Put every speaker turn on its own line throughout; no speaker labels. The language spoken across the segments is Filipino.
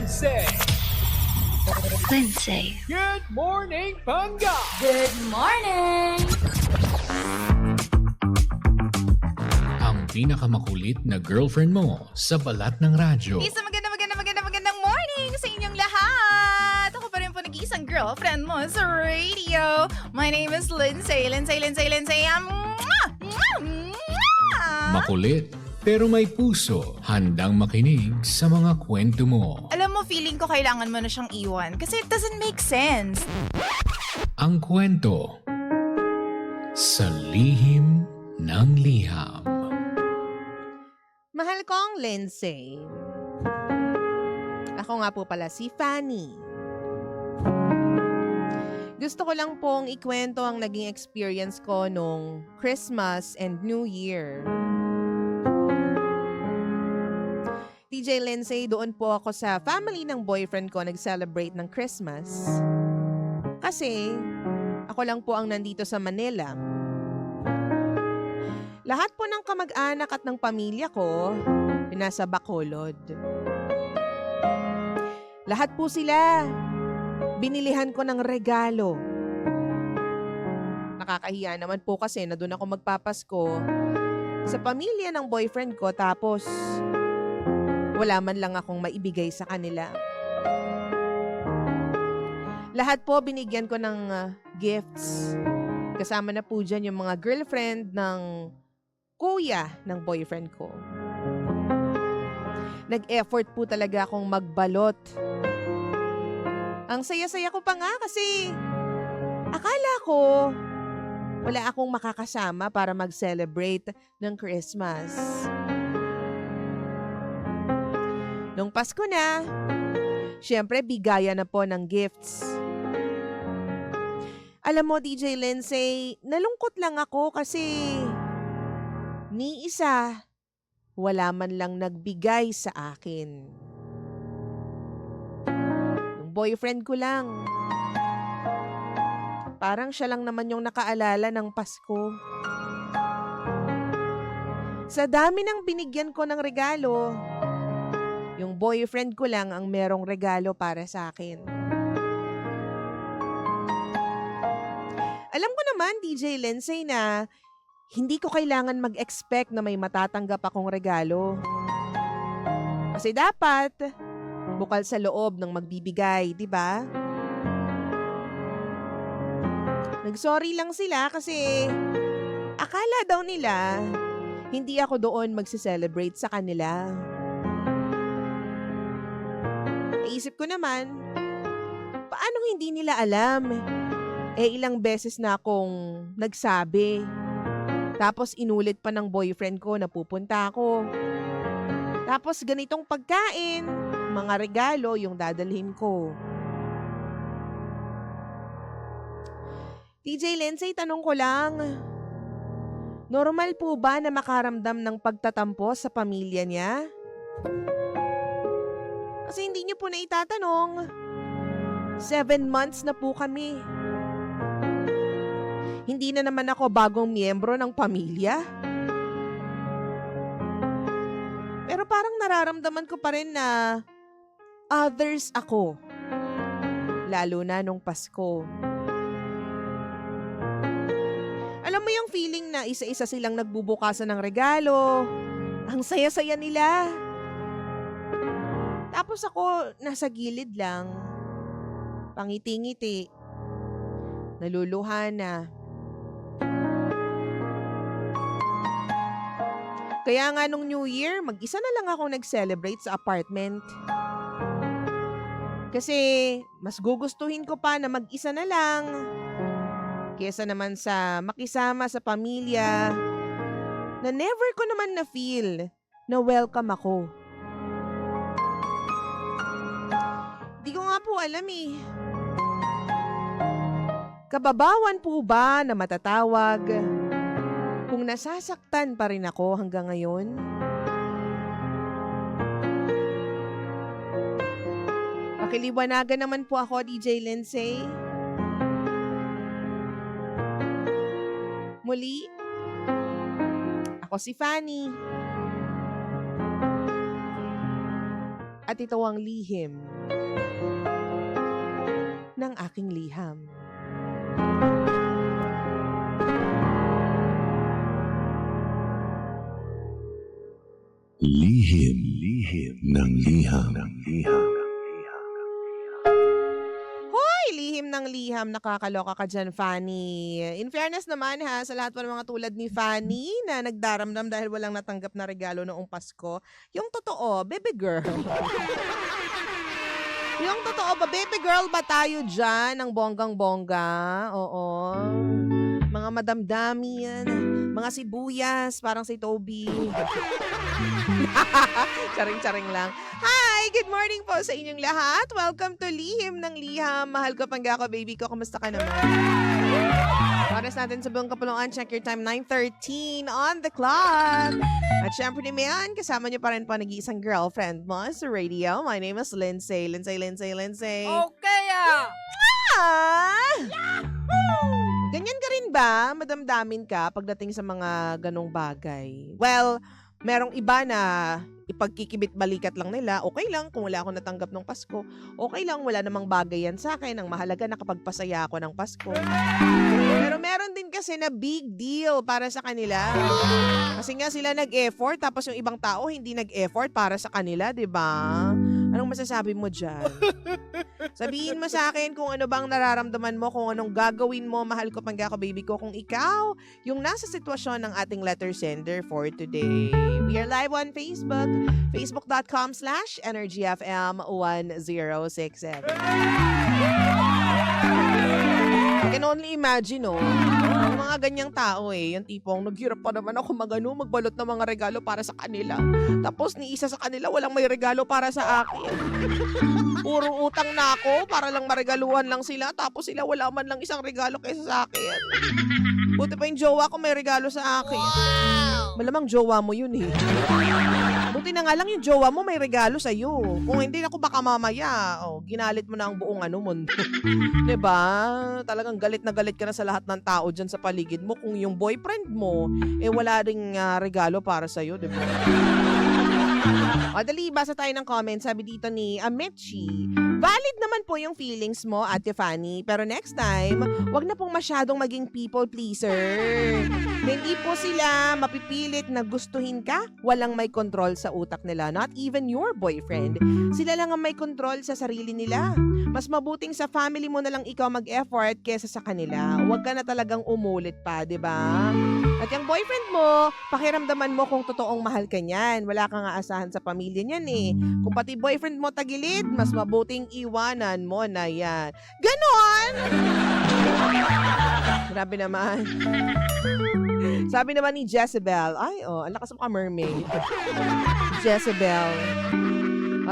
Lindsay.
Lindsay.
Good morning, Panga.
Good morning!
Ang pinakamakulit na girlfriend mo sa balat ng radyo.
Isang magandang morning sa inyong lahat! Ako pa rin po nag-iisang girlfriend mo sa radio. My name is Lindsay.
Makulit pero may puso, handang makinig sa mga kwento mo.
Alam mo, feeling ko kailangan mo na siyang iwan kasi it doesn't make sense.
Ang kwento sa lihim ng liham.
Mahal kong Lindsay. Ako nga po pala si Fanny. Gusto ko lang pong ikwento ang naging experience ko nung Christmas and New Year. DJ Lindsay, doon po ako sa family ng boyfriend ko nag-celebrate ng Christmas. Kasi ako lang po ang nandito sa Manila. Lahat po ng kamag-anak at ng pamilya ko, nasa Bacolod. Lahat po sila, binilihan ko ng regalo. Nakakahiya naman po kasi na doon ako magpapasko sa pamilya ng boyfriend ko tapos wala man lang akong maibigay sa kanila. Lahat po binigyan ko ng gifts. Kasama na po dyan yung mga girlfriend ng kuya ng boyfriend ko. Nag-effort po talaga akong magbalot. Ang saya-saya ko pa nga kasi akala ko wala akong makakasama para mag-celebrate ng Christmas. Nung Pasko na, syempre bigayan na po ng gifts. Alam mo, DJ Lindsay, nalungkot lang ako kasi ni isa, wala man lang nagbigay sa akin. Yung boyfriend ko lang. Parang siya lang naman yung nakaalala ng Pasko. Sa dami ng binigyan ko ng regalo, yung boyfriend ko lang ang merong regalo para sa akin. Alam ko naman, DJ Lindsay, na hindi ko kailangan mag-expect na may matatanggap akong regalo. Kasi dapat, bukal sa loob ng magbibigay, di ba? Nag-sorry lang sila kasi akala daw nila hindi ako doon magse-celebrate sa kanila. Naisip ko naman, paano hindi nila alam? Ilang beses na akong nagsabi. Tapos inulit pa ng boyfriend ko na pupunta ako. Tapos ganitong pagkain, mga regalo yung dadalhin ko. DJ Lindsay, tanong ko lang, normal po ba na makaramdam ng pagtatampo sa pamilya niya? Kasi hindi niyo po na itatanong. 7 months na po kami. Hindi na naman ako bagong miyembro ng pamilya. Pero parang nararamdaman ko pa rin na others ako. Lalo na nung Pasko. Alam mo yung feeling na isa-isa silang nagbubukasan ng regalo. Ang saya-saya nila. Tapos ako, nasa gilid lang. Pangiti-ngiti. Naluluha na. Kaya nga nung New Year, mag-isa na lang ako nag-celebrate sa apartment. Kasi mas gugustuhin ko pa na mag-isa na lang. Kesa naman sa makisama sa pamilya na never ko naman na-feel na welcome ako. Di ko nga po alam eh. Kababawan po ba na matatawag kung nasasaktan pa rin ako hanggang ngayon? Pakiliwanagan naman po ako, DJ Lindsay. Muli, ako si Fanny. At ito ang lihim ng aking liham.
Lihim ng liham.
Hoy, lihim ng liham, nakakaloka ka dyan, Fanny. In fairness naman ha, sa lahat ng mga tulad ni Fanny na nagdaramdam dahil walang natanggap na regalo noong Pasko, yung totoo, baby girl. Yung totoo ba, baby girl ba tayo dyan ng bonggang-bongga? Oo. Mga madamdami yan. Mga sibuyas, parang si Toby. Charing-charing lang. Hi! Good morning po sa inyong lahat. Welcome to Lihim ng Liham. Mahal ko pangga ko, baby ko. Kamusta ka naman? Oras natin sa buong kapulungan. Check your time, 9:13 on the clock. At syempre naman, kasama niyo pa rin po nag-iisang girlfriend mo sa radio. My name is Lindsay. Lindsay.
Okay ah!
Ganyan ka rin ba? Madamdamin ka pagdating sa mga ganong bagay? Well, merong iba na ipagkikibit balikat lang nila. Okay lang kung wala akong natanggap ng Pasko. Okay lang, wala namang bagay yan sa akin. Ang mahalaga nakapagpasaya ako ng Pasko. Pero meron din kasi na big deal para sa kanila. Kasi nga sila nag-effort tapos yung ibang tao hindi nag-effort para sa kanila, di ba? Anong masasabi mo dyan? Sabihin mo sa akin kung ano bang nararamdaman mo, kung anong gagawin mo, mahal ko pangga ko, baby ko, kung ikaw yung nasa sitwasyon ng ating letter sender for today. We are live on Facebook, facebook.com/energyfm1067. I can only imagine, yung mga ganyang tao yung tipong naghirap pa naman ako magbalot ng mga regalo para sa kanila. Tapos ni isa sa kanila walang may regalo para sa akin. Puro utang na ako para lang maregaluhan lang sila. Tapos sila wala man lang isang regalo kaysa sa akin. Buti pa yung jowa ko may regalo sa akin. Malamang jowa mo yun Buti na nga lang yung jowa mo may regalo sa'yo. Kung hindi ako baka mamaya, ginalit mo na ang buong mundo. Diba? Talagang galit na galit ka na sa lahat ng tao dyan sa paligid mo kung yung boyfriend mo, wala ring regalo para sa'yo, diba? Dali, basa tayo ng comment. Sabi dito ni Amechi, valid naman po yung feelings mo, Ate Fanny. Pero next time, wag na pong masyadong maging people pleaser. Hindi po sila mapipilit na gustuhin ka. Walang may control sa utak nila. Not even your boyfriend. Sila lang ang may control sa sarili nila. Mas mabuting sa family mo na lang ikaw mag-effort kesa sa kanila. Huwag ka na talagang umulit pa, di ba? At yung boyfriend mo, pakiramdaman mo kung totoong mahal ka niyan. Wala kang aasahan sa pamilya niyan Kung pati boyfriend mo tagilid, mas mabuting iwanan mo na yan. Ganon! Grabe naman. Sabi naman ni Jezebel, ang lakas mo ka mermaid. Jezebel.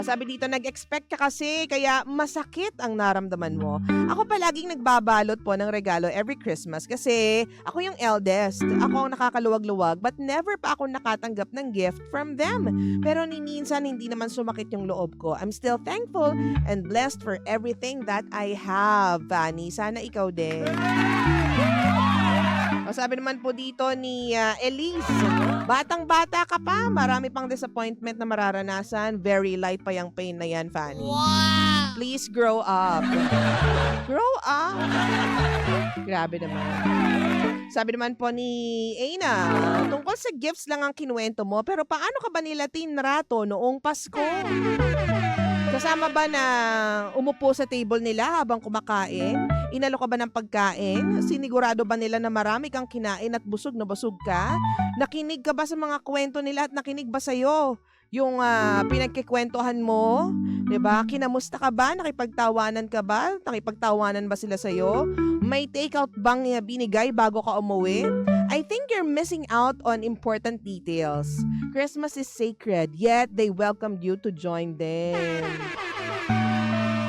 Sabi dito, nag-expect ka kasi, kaya masakit ang naramdaman mo. Ako palaging nagbabalot po ng regalo every Christmas kasi ako yung eldest. Ako ang nakakaluwag-luwag but never pa ako nakatanggap ng gift from them. Pero minsan hindi naman sumakit yung loob ko. I'm still thankful and blessed for everything that I have. Fanny, sana ikaw din. Sabi naman po dito ni Elise, batang-bata ka pa, marami pang disappointment na mararanasan. Very light pa yung pain na yan, Fanny. Wow! Please grow up. Grow up. Grabe naman. Sabi naman po ni Aina, tungkol sa gifts lang ang kinuwento mo, pero paano ka ba nila tinrato noong Pasko? Kasama ba na umupo sa table nila habang kumakain? Inalo ka ba ng pagkain? Sinigurado ba nila na marami kang kinain at busog na busog ka? Nakinig ka ba sa mga kwento nila at nakinig ba sa'yo yung pinagkikwentuhan mo? Diba? Kinamusta ka ba? Nakipagtawanan ka ba? Nakipagtawanan ba sila sa'yo? May take-out bang binigay bago ka umuwi? I think you're missing out on important details. Christmas is sacred, yet they welcomed you to join them.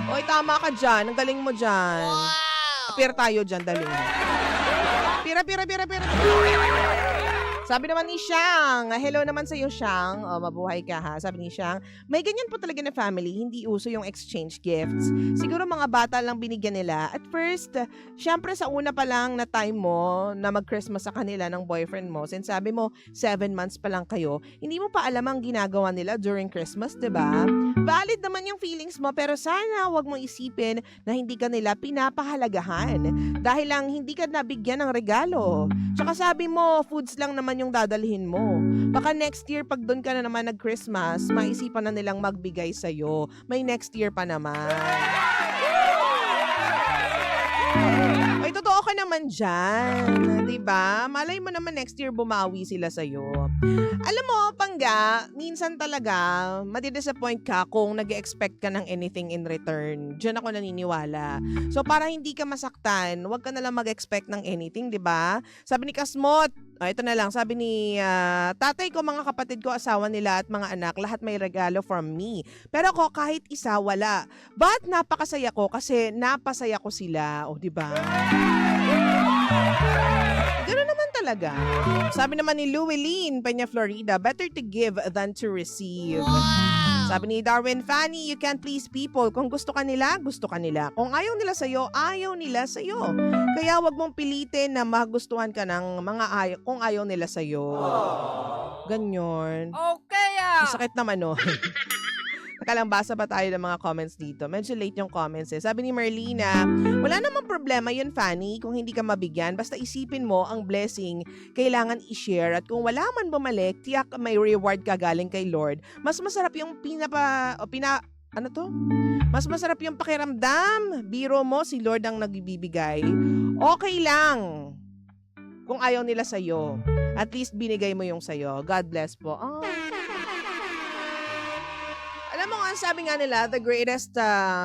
Oy, tama ka dyan. Ang galing mo dyan. Wow! Pira tayo dyan, dali. Pira. Sabi naman ni Shang, hello naman sa iyo, Shang. O, mabuhay ka ha. Sabi ni Shang, may ganyan po talaga na family, hindi uso yung exchange gifts. Siguro mga bata lang binigyan nila. At first, syempre sa una pa lang na time mo na mag-Christmas sa kanila ng boyfriend mo, since sabi mo 7 months pa lang kayo, hindi mo pa alam ang ginagawa nila during Christmas, 'di ba? Valid naman yung feelings mo, pero sana wag mong isipin na hindi ka nila pinapahalagahan dahil lang hindi ka nabigyan ng regalo. Tsaka sabi mo, foods lang naman yung dadalhin mo. Baka next year, pag doon ka na naman nag-Christmas, maisipan na nilang magbigay sa'yo. May next year pa naman. Ay, totoo ka naman dyan. Diba? Malay mo naman next year bumawi sila sa'yo. Alam mo, Pangga, minsan talaga, madidisappoint ka kung nag-expect ka ng anything in return. Diyan ako naniniwala. So, para hindi ka masaktan, huwag ka nalang mag-expect ng anything, di ba? Sabi ni Kasmot, ito na lang, sabi ni tatay ko, mga kapatid ko, asawa nila at mga anak, lahat may regalo from me. Pero ako, kahit isa, wala. But napakasaya ko kasi napasaya ko sila. O, di ba? Ganoon naman talaga. Sabi naman ni Llewellyn Peña Florida, better to give than to receive. Wow! Sabi ni Darwin Fanny, you can't please people. Kung gusto ka nila, gusto ka nila. Kung ayaw nila sa'yo, ayaw nila sa'yo. Kaya wag mong pilitin na magustuhan ka ng mga ayaw, kung ayaw nila sa'yo. Ganyan.
Okay ah.
Sakit naman, no? Nakalang basa ba tayo ng mga comments dito? Medyo late yung comments eh. Sabi ni Marlena, wala namang problema yun, Fanny, kung hindi ka mabigyan. Basta isipin mo, ang blessing, kailangan i-share. At kung wala man bumalik, tiyak may reward ka galing kay Lord. Mas masarap yung Mas masarap yung pakiramdam. Biro mo, si Lord ang nagbibigay. Okay lang. Kung ayaw nila sa'yo. At least binigay mo yung sa'yo. God bless po. Oh. Alam mo nga, sabi nga nila, the greatest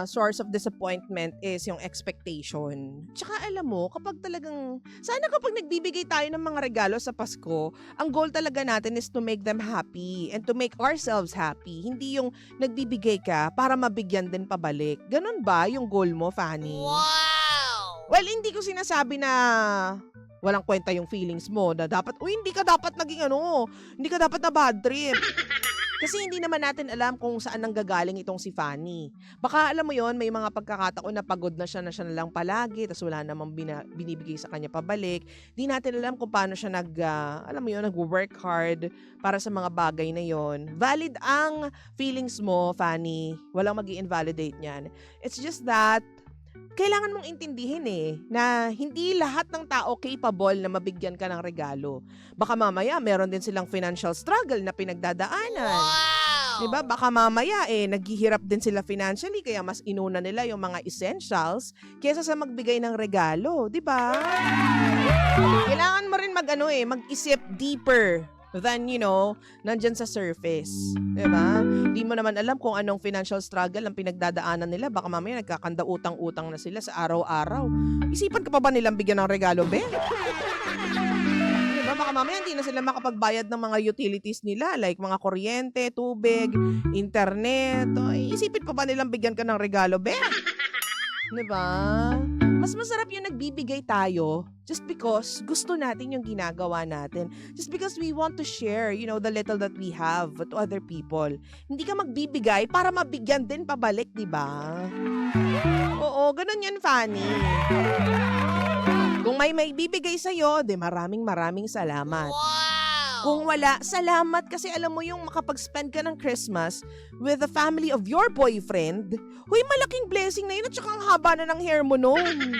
source of disappointment is yung expectation. Tsaka alam mo, kapag talagang, sana kapag nagbibigay tayo ng mga regalo sa Pasko, ang goal talaga natin is to make them happy and to make ourselves happy. Hindi yung nagbibigay ka para mabigyan din pabalik. Ganun ba yung goal mo, Fanny? Wow! Well, hindi ko sinasabi na walang kwenta yung feelings mo na dapat, hindi ka dapat naging hindi ka dapat na bad trip. Kasi hindi naman natin alam kung saan nanggagaling itong si Fanny. Baka alam mo yon, may mga pagkakataon na pagod na siya na lang palagi, tapos wala namang binibigay sa kanya pabalik. Di natin alam kung paano siya nag-work hard para sa mga bagay na yon. Valid ang feelings mo, Fanny. Walang magi-invalidate niyan. It's just that, kailangan mong intindihin na hindi lahat ng tao capable na mabigyan ka ng regalo. Baka mamaya meron din silang financial struggle na pinagdadaanan. Wow! Diba? Baka mamaya naghihirap din sila financially kaya mas inuna nila yung mga essentials kaysa sa magbigay ng regalo. Diba? Kailangan mo rin mag-isip deeper than, nandyan sa surface. Diba? Di mo naman alam kung anong financial struggle ang pinagdadaanan nila. Baka mamaya nagkakanda utang-utang na sila sa araw-araw. Isipan ka pa ba nilang bigyan ng regalo, be? Diba? Baka mamaya hindi na sila makapagbayad ng mga utilities nila like mga kuryente, tubig, internet. Isipin pa ba nilang bigyan ka ng regalo, be? Diba? Mas masarap yung nagbibigay tayo just because gusto natin yung ginagawa natin. Just because we want to share, the little that we have to other people. Hindi ka magbibigay para mabigyan din pabalik, diba? Oo, ganun yan, Fanny. Kung may bibigay sa'yo, maraming salamat. Wow! Kung wala, salamat kasi alam mo yung makapag-spend ka ng Christmas with the family of your boyfriend, malaking blessing na yun at saka ang haba na ng hair mo noon.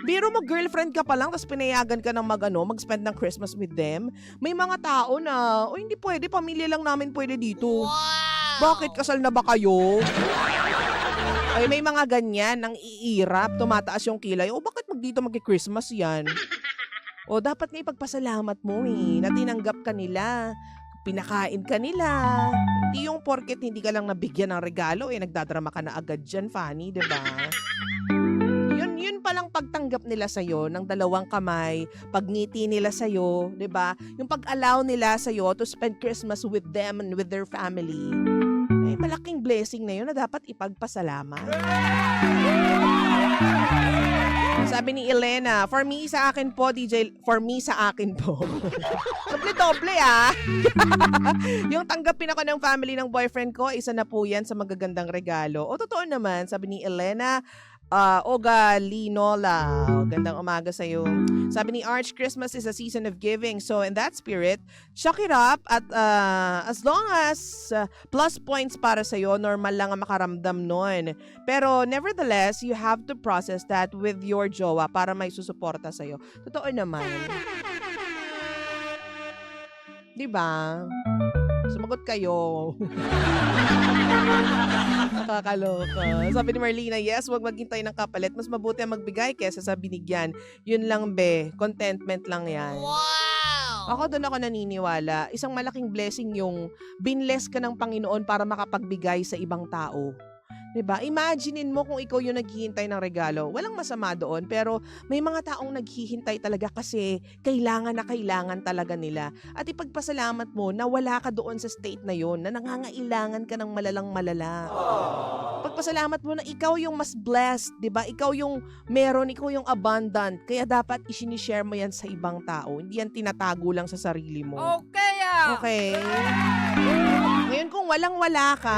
Biro mo, girlfriend ka pa lang tapos pinayagan ka ng mag-spend ng Christmas with them. May mga tao na, hindi pwede, pamilya lang namin pwede dito. Wow! Bakit, kasal na ba kayo? Ay, may mga ganyan, ang iirap, tumataas yung kilay. Bakit dito mag-Christmas yan? Dapat nga ipagpasalamat mo na tinanggap ka nila, pinakain ka nila. Hindi yung porket hindi ka lang nabigyan ng regalo, nagdadrama ka na agad dyan, Fanny, diba? Yun palang pagtanggap nila sa'yo ng dalawang kamay, pagngiti nila sa'yo, diba? Yung pag-allow nila sa'yo to spend Christmas with them and with their family. Malaking blessing na yun na dapat ipagpasalamat. Sabi ni Elena, for me sa akin po, DJ, for me sa akin po. Doble-doble ah. Yung tanggapin ako ng family ng boyfriend ko, isa na po yan sa magagandang regalo. O totoo naman, sabi ni Elena, Oga Linola, gandang umaga sa'yo. Sabi ni Arch, Christmas is a season of giving. So in that spirit, chuck it up at as long as plus points para sa'yo, normal lang ang makaramdam nun. Pero nevertheless, you have to process that with your jowa para may susuporta sa'yo. Totoo naman. Diba? Sumagot kayo. Nakakaloka. Sabi ni Marlena, yes, wag maghintay ng kapalit. Mas mabuti ang magbigay kesa sa binigyan. Yun lang, be. Contentment lang yan. Wow! Ako doon ako naniniwala. Isang malaking blessing yung binless ka ng Panginoon para makapagbigay sa ibang tao. Diba? Imaginein mo kung ikaw yung naghihintay ng regalo. Walang masama doon, pero may mga taong naghihintay talaga kasi kailangan na kailangan talaga nila. At ipagpasalamat mo na wala ka doon sa state na yon, na nangangailangan ka ng malalang malala. Pagpasalamat mo na ikaw yung mas blessed, diba? Ikaw yung meron, ikaw yung abundant. Kaya dapat isinishare mo yan sa ibang tao. Hindi yan tinatago lang sa sarili mo.
Okay ah!
Okay? Ngayon kung walang-wala ka,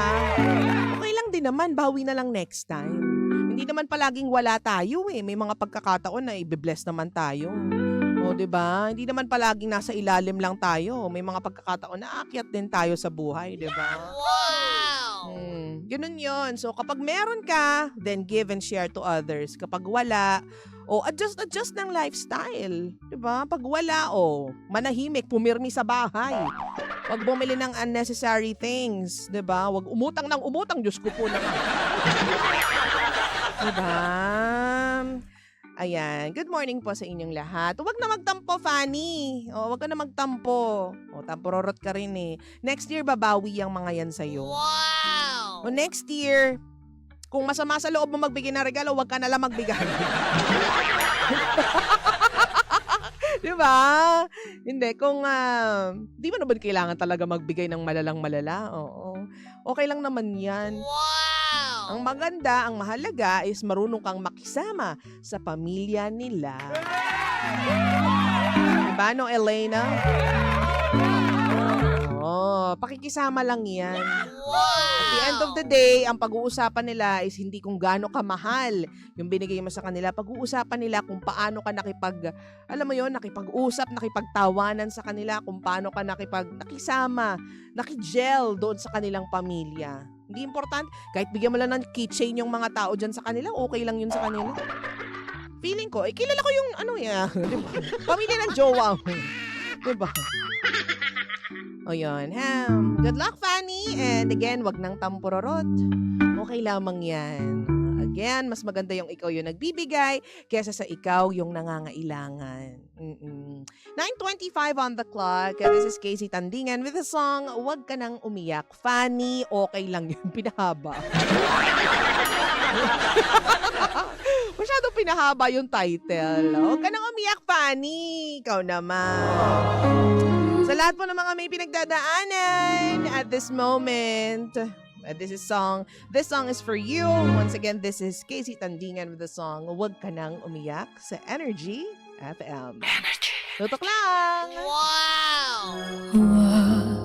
okay lang din naman, bawi na lang next time. Hindi naman palaging wala tayo eh. May mga pagkakataon na i-bless naman tayo. O, diba? Hindi naman palaging nasa ilalim lang tayo. May mga pagkakataon na aakyat din tayo sa buhay, diba? Wow! Ganun yun. So, kapag meron ka, then give and share to others. Kapag wala, adjust ng lifestyle. Diba? Pag wala, manahimik, pumirmi sa bahay. Huwag bumili ng unnecessary things, 'di ba? Huwag umutang ng umutang, Diyos ko po naman. 'Di ba? Ayan, good morning po sa inyong lahat. Huwag na magtampo, Fanny. Huwag ka na magtampo. Tampororot ka rin eh. Next year, babawi ang mga yan sa'yo. Wow! Next year, kung masama sa loob mo magbigay ng regalo, huwag ka na lang magbigay. Diba? Hindi, kung di mo naman kailangan talaga magbigay ng malalang malala. Oo. Okay lang naman yan. Wow! Ang maganda, ang mahalaga is marunong kang makisama sa pamilya nila. Diba, no, Elena? Pakikisama lang yan. At the end of the day, ang pag-uusapan nila is hindi kung gaano kamahal yung binigay mo sa kanila. Pag-uusapan nila kung paano ka nakipag-usap, nakipagtawanan sa kanila, kung paano ka nakisama, nakigel doon sa kanilang pamilya. Hindi importante. Kahit bigyan mo lang ng keychain yung mga tao dyan sa kanila, okay lang yun sa kanila. Feeling ko, kilala ko yung diba? Pamilya ng jowa mo. Diba? O yun. Good luck, Fanny. And again, wag nang tampurorot. Okay lamang yan. Again, mas maganda yung ikaw yung nagbibigay kesa sa ikaw yung nangangailangan. 9:25 on the clock. This is Casey Tandingan with the song, Wag Ka Nang Umiyak. Fanny, okay lang yun. Pinahaba. Masyadong pinahaba yung title. Huwag ka nang umiyak, Fanny. Ikaw naman. Sa lahat po ng mga may pinagdadaanan at this moment, this song is for you. Once again, this is Casey Tandingan with the song, Wag Ka Nang Umiyak sa Energy FM. Energy. Tutok lang!
Wow!
Wag